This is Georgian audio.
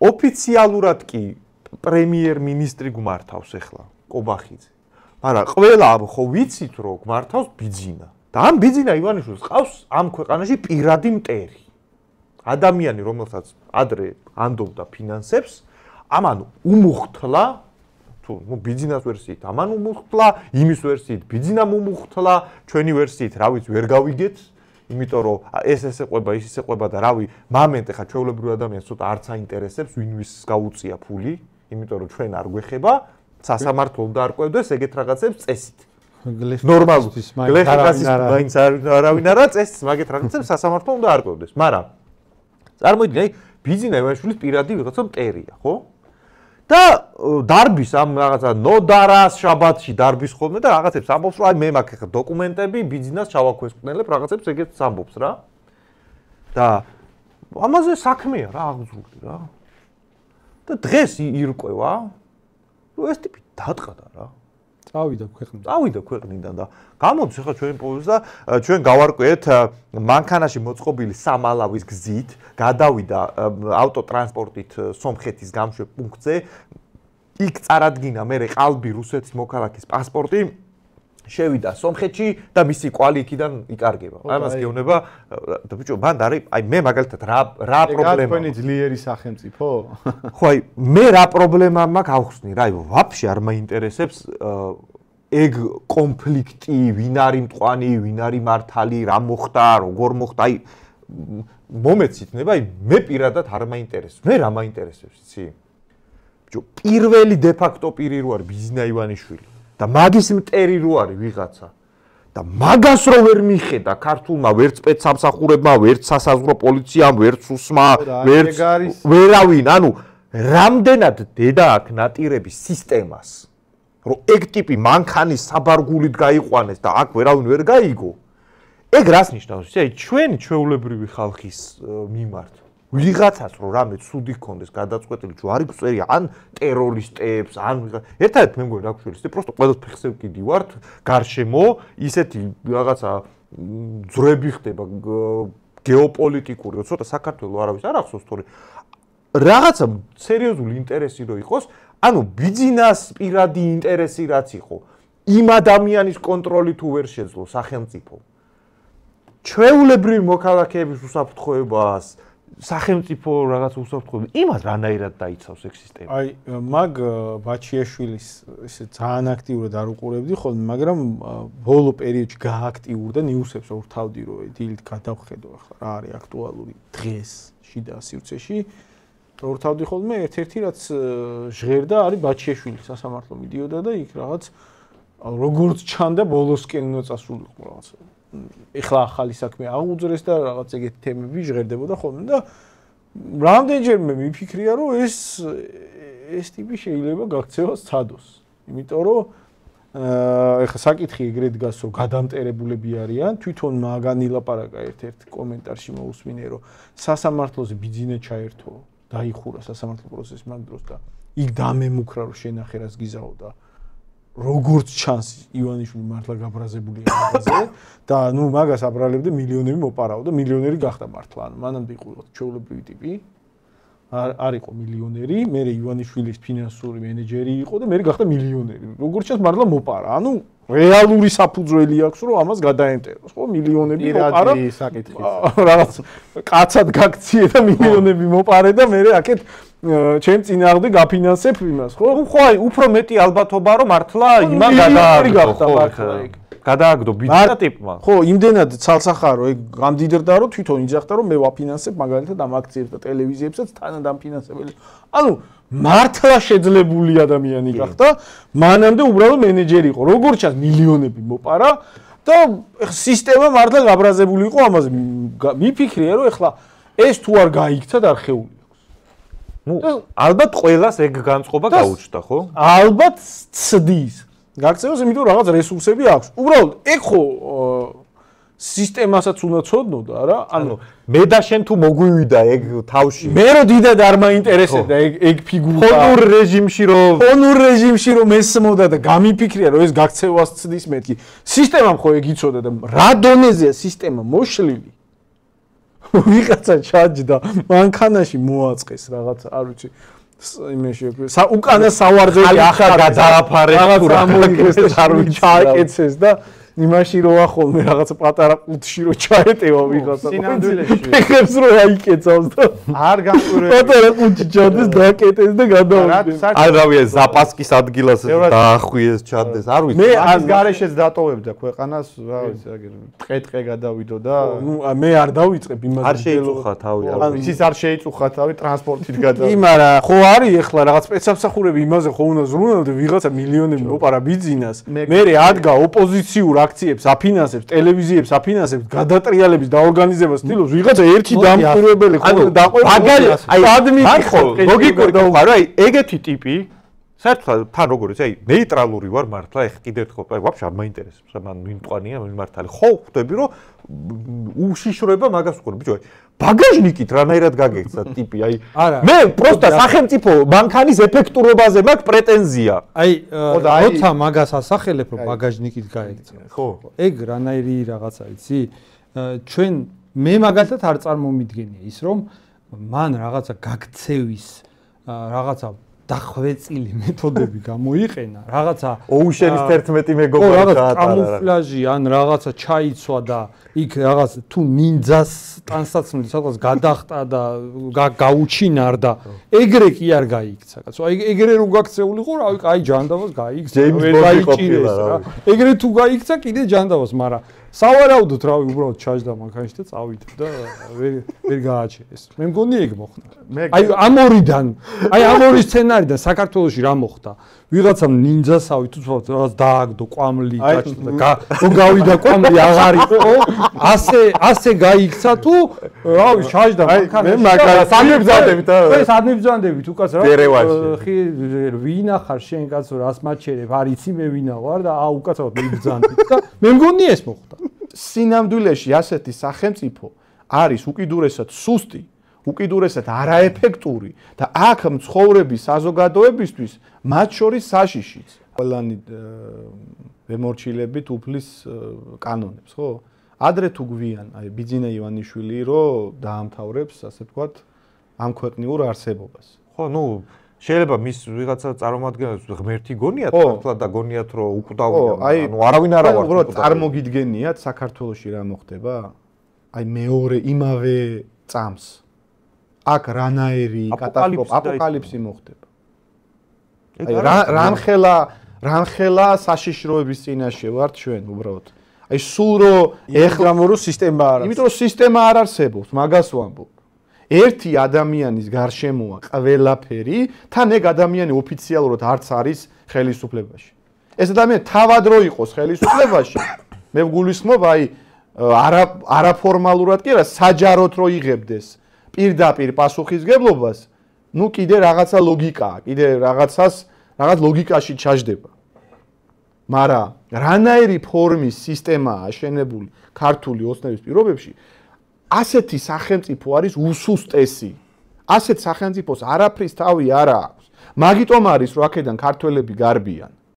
ოფიციალურად კი პრემიერ-მინისტრი გმართავს ახლა კობახიძე. მაგრამ ყველა ხო ვიცით რომ გმართავს ბიძინა. და ამ ბიძინა ივანიშვილს ყავს ამ ქვეყანაში პირადი მტერი. ადამიანი რომელსაც ადრე ანდობდა ფინანსებს, ამან უმუხთლა თუ ბიძინას ვერსიით ამან უმუხთლა, იმის ვერსიით ბიძინამ უმუხთლა, ჩვენი ვერსიით რა ვიცი ვერ გავიგეთ, იმიტომ რომ ეს ეყვება, ის ეყვება და რავი, მომენტ ახლა ჩვეულებრივ ადამიანს ცოტა არც აინტერესებს ვინვის გაუწია ფული, იმიტომ რომ ჩვენ არ გვეხება, სასამართლო უნდა არკვევდეს ეგეთ რაღაცებს წესით. ნორმალურთვის, გლეხიკასის მაინც არავინ არა წესს, მაგეთ რაღაცებს სასამართლო უნდა არკვევდეს, მაგრამ წარმოიდგინე, ბიძინა ივანიშვილის პირადი ვიღაცა მტერია, ხო? და დარბის ამ რაღაცა ნოდარას შაბათში დარბის ხოლმე და რაღაცებს ამბობს რომ აი მე მაქვს ახლა დოკუმენტები ბიძინას ჩავაქვესკნელებ რაღაცებს ეგეთს ამბობს რა და ამაზე საქმეა რა აღძრული რა და დღეს ირკვევა რომ ეს ტიპი დატყდა რა წავიდა ქვეყნიდან და გამოდის ახლა ჩვენ პოვეს და ჩვენ გავარკვიეთ მანქანაში მოწყობილი სამალავის გზით გადავიდა ავტოტრანსპორტით სომხეთის გამშვებ პუნქტზე იქ წარადგინა მერე ყალბი რუსეთის მოქალაქის პასპორტი შევიდა სომხეთში და მისი კვალი იქიდან იკარგება. ამას გეუბნება და ბიჭო, მან არის აი მე მაგალითად რა პრობლემა. თქვენი ძლიერი სახელმწიფო? ხო, აი მე რა პრობლემა მაქვს ავხსნი, რა, ვაფშე არ მაინტერესებს ეგ კონფლიქტი, ვინ არის მტყვანი, ვინ არის მართალი, რა მოხდა, როგორ მოხდა, აი მომეცით ნება, აი მე პირადად არ მაინტერესებს. მე რა მაინტერესებს, იცი? ბიჭო, პირველი დე ფაქტო პირი რო არის ბიძინა ივანიშვილი. და მაგის მტერი რო არის ვიღაცა და მაგას რო ვერ მიხედა ქართულმა ვერც სპეცსამსახურებმა ვერც სასაზღვრო პოლიციამ ვერც უსმა ვერც ვერავინ ანუ რამდენად დედა აქვს ნატირების სისტემას რომ ეგ ტიპი მანქანის საბარგულით გაიყვანეს და აქ ვერავინ ვერ გაიგო ეგ რას ნიშნავს აი ჩვენი ჩვეულებრივი ხალხის მიმართ ვიღაცას რომ რამე ცუდი გქონდეს გადაწყვეტილი თუ არ იგვწერია ან ტერორისტებს ან ერთადერთი მე მგონი რა გქონდეს პროსტო ყველა ფეხზე ვკიდივართ გარშემო ისეთი რაღაცა ძრები ხდება გეოპოლიტიკური ცოტა საქართველოს არავის არ ახსოვს თორე რაღაცა სერიოზული ინტერესი რო იყოს ანუ ბიძინას პირადი ინტერესი რაც იყო იმ ადამიანის კონტროლი თუ ვერ შეძლო სახელმწიფო ჩვეულებრივი მოქალაქეების უსაფრთხოებას სახელმწიფო რაღაც უსაფრთხოება იმას რანაირად დაიცავს ეგ სისტემა. აი მაგ ბაჩიაშვილის ესე ძალიან აქტიურად არ უყურებდი ხოლმე, მაგრამ ბოლო პერიოდში გააქტიურდა ნიუსებს ურთავდი რომ დილით გადავხედო ახლა რა არის აქტუალური დღეს შიდა სივრცეში. ურთავდი ხოლმე ერთ-ერთი რაც ჟღერდა არის ბაჩიაშვილი სასამართლო მიდიოდა და იქ რაღაც როგორც ჩანდა ბოლოსკენ უნდა წასულიყო რაღაც ეხლა ახალი საქმე აუძრეს და რაღაც ეგეთი თემები ჟღერდებოდა ხოლმე და რამდენჯერმე მიფიქრია რომ ეს ტიპი შეიძლება გაქცევა სცადოს იმიტომ რომ ეხლა საკითხი ეგრეთ დგას რომ გადამტერებულები არიან თვითონ მაგან ილაპარაკა ერთ-ერთ კომენტარში მოусმინე რომ სასამართლოზე ბიძინა ჩაერთო დაიხურა სასამართლო პროცესი მაგ დროს და იქ დამემუქრა რომ შენახე რას გიზაო და როგორც ჩანს ივანიშვილი მართლა გაბრაზებულია ამაზე და ნუ მაგას აბრალებდა მილიონები მოპარაო და მილიონერი გახდა მართლა ანუ მანამდე იყო ჩვეულებრივი ტიპი არ იყო მილიონერი მე ივანიშვილის ფინანსური მენეჯერი იყო და მე გახდა მილიონერი როგორც ჩანს მართლა მოპარა ანუ რეალური საფუძველი აქვს რომ ამას გადაემტეროს ხო მილიონები მოპარა რაღაც კაცად გაქციე და მილიონები მოპარე და მე აქეთ ჩემ წინააღმდეგ გაფინანსებ იმას ხო? ხო აი უფრო მეტი ალბათობა რომ მართლა იმან გადააგდო ბიძინა ტიპმა. ხო, იმდენად ცალსახარო ეგ გამდიდრდა რომ თვითონ იძახდა რომ მე ვაფინანსებ მაგალითად ამ აქციებს და ტელევიზიებსაც თანად ამფინანსებელი. ანუ მართლა შეძლებული ადამიანი გახდა, მანამდე უბრალოდ მენეჯერი იყო. როგორც ჩანს მილიონები მოპარა და სისტემა მართლა გაბრაზებული იყო ამაზე. მიფიქრია რომ ეხლა ეს თუ არ გაიქცა და არხეული ну ალბათ ყველას ეგ განწყობა გაუჩნდა ხო? ალბათ ცდის. გაქცევას იმიტომ რაღაც რესურსები აქვს. უბრალოდ ეგ ხო სისტემასაც უნდა ცოდნოდა რა. ანუ მე და შენ თუ მოგვივიდა ეგ თავში. მე რო დიდად არ მაინტერესებდა ეგ ფიგურა. ფონურ რეჟიმში რომ ესმოდა და გამიფიქრია რომ ეს გაქცევას ცდის მეთქი. სისტემამ ხო ეგ იცოდა და რა დონეზეა სისტემა მოშლილი. ვიღაცა ჩაჯდა მანქანაში მოაწყეს რაღაც არ ვიცი იმეში უკანა სავარძელი ახლა გადააფარეს თუ რა არ ვიცი ჩააკეცეს და იმაში რო ახოლმე რაღაცა პატარა ყუთში რო ჩაეტევა ვიღაცა სინამდვილეში ფეხებს რო აიკეცავს და არ გამყურებელი პატარა ყუთში ჩადეს დააკეტეს და გადავიდეს არ რავია ზაპასკის ადგილას დაახვიეს ჩადეს არ ვიცი მე ამ გარეშეც დატოვებდა ქვეყანას რა ვიცი აგერ ტყე გადავიდო და ნუ მე არ დავიწყებ იმას არ შეიწუხა თავი ის არ შეიწუხა თავი ტრანსპორტით გადავიდა იმარა ხო არის ეხლა რაღაც სპეცსამსახურები იმაზე ხო უნდა ზრუნავდნენ ვიღაცა მილიონები მოპარა ბიძინას მე ადგა ოპოზიციურ აქციებს აფინანსებს ტელევიზიებს აფინანსებს გადატრიალების დაორგანიზებას ცდილობს ვიღაცა ერთი დამკვირვებელი ხო მაგარი აი ადმინისტრაცია ლოგიკური თქვა რა ეგეთი ტიპი საერთოდ თან როგორიც აი ნეიტრალური ვარ მართლა ეხ კიდევ ერთხელ აი ვაფშე არ მაინტერესებს მან ვიმტყვანია მიმართალი ხო ხვდები რომ უშიშროება მაგას ვქონი ბიჭო ბაგაჟნიკით რანაირად გაგექცა ტიპი აი მე პროსტა სახელმწიფო მანქანის ეფექტურობაზე მაქვს პრეტენზია აი როცა მაგას ასახელებ რომ ბაგაჟნიკით გაექცა ხო ეგ რანაირი რაღაცა იცი ჩვენ მე მაგალითად არ წარმომიდგენია ის რომ მან რაღაცა გაქცევის რაღაცა დახვეწილი მეთოდები გამოიყენა რაღაცა ოუშენის 11 მეგობარი რაღაცა კამუფლაჟი ან რაღაცა ჩაიცვა და იქ რაღაც თუ ნინძას ტანსაცმელი სადღაც გადახტა და გაუჩინარდა ეგრე კი არ გაიქცა კაცო აი ეგრე რო გაქცეულიყო რავი კაი ჯანდავას გაიქცა ვერ გაიჭირეს რა ეგრე თუ გაიქცა კიდე ჯანდავას მაგრამ სავარაუდოდ რავი უბრალოდ ჩაჯდა მანქანაში და წავიდა და ვერ გააჩერეს მე მგონი ეგ მოხდა აი ამ ორი სცენარიდან საქართველოში რა მოხდა ვიღაცამ ნინძასავი თუ რაღაც დააგდო კვამლი გაჩნდა და გავიდა კვამლი აღარ იყო ასე გაიქცა თუ რავი ჩაჯდა მანქანაში მე მაგას სამებზანდებით ეს ადმიბზანდებით უკაც რა ვინა ხარ შენ კაცო რას მაჩერებ არ იცი მე ვინა ვარ და უკაცრავად მიბზანდით და მე მგონი ეს მოხდა სინამდვილეში ასეთი სახელმწიფო არის უკიდურესად სუსტი უკიდურესად არაეფექტური და აქ მცხოვრების საზოგადოებისთვის მათ შორის საშიშიც ყველანი ვემორჩილებით უფლის კანონებს ხო ადრე თუ გვიან აი ბიძინა ივანიშვილი რომ დაამთავრებს ასე ვთქვათ ამ ქვეყნიურ არსებობას ხო ნუ შეიძლება მის ვიღაცა წარმომადგენლებს ღმერთი გონიათ მართლა და გონიათ რომ უკვდავია ანუ არავინ არა ვარ უბრალოდ წარმოგიდგენიათ საქართველოში რა მოხდება აი მეორე იმავე წამს აქ რანაირი კატასტროფა აპოკალიფსი მოხდება აი რამხელა საშიშროების წინაშე ვართ ჩვენ უბრალოდ აი სულ რომ ეხლა მორო სისტემა არ არის იმიტომ რომ სისტემა არ არსებობს მაგას ვამბობ ერთი ადამიანის გარშემოა ყველაფერი თან ეგ ადამიანი ოფიციალურად არც არის ხელისუფლებაში ეს ადამიანი თავად რო იყოს ხელისუფლებაში მე ვგულისხმობ აი არაფორმალურად კი არა საჯაროდ რო იღებდეს პირდაპირ პასუხისგებლობას ნუ კიდე რაღაცა ლოგიკაა კიდე რაღაც ლოგიკაში ჩაჯდება მაგრამ რანაირი ფორმის სისტემაა აშენებული ქართული ოცნების პირობებში ასეთი სახელმწიფო არის უსუსტესი ასეთ სახელმწიფოს არაფრის თავი არ აქვს მაგიტომ არის რომ აქედან ქართველები გარბიან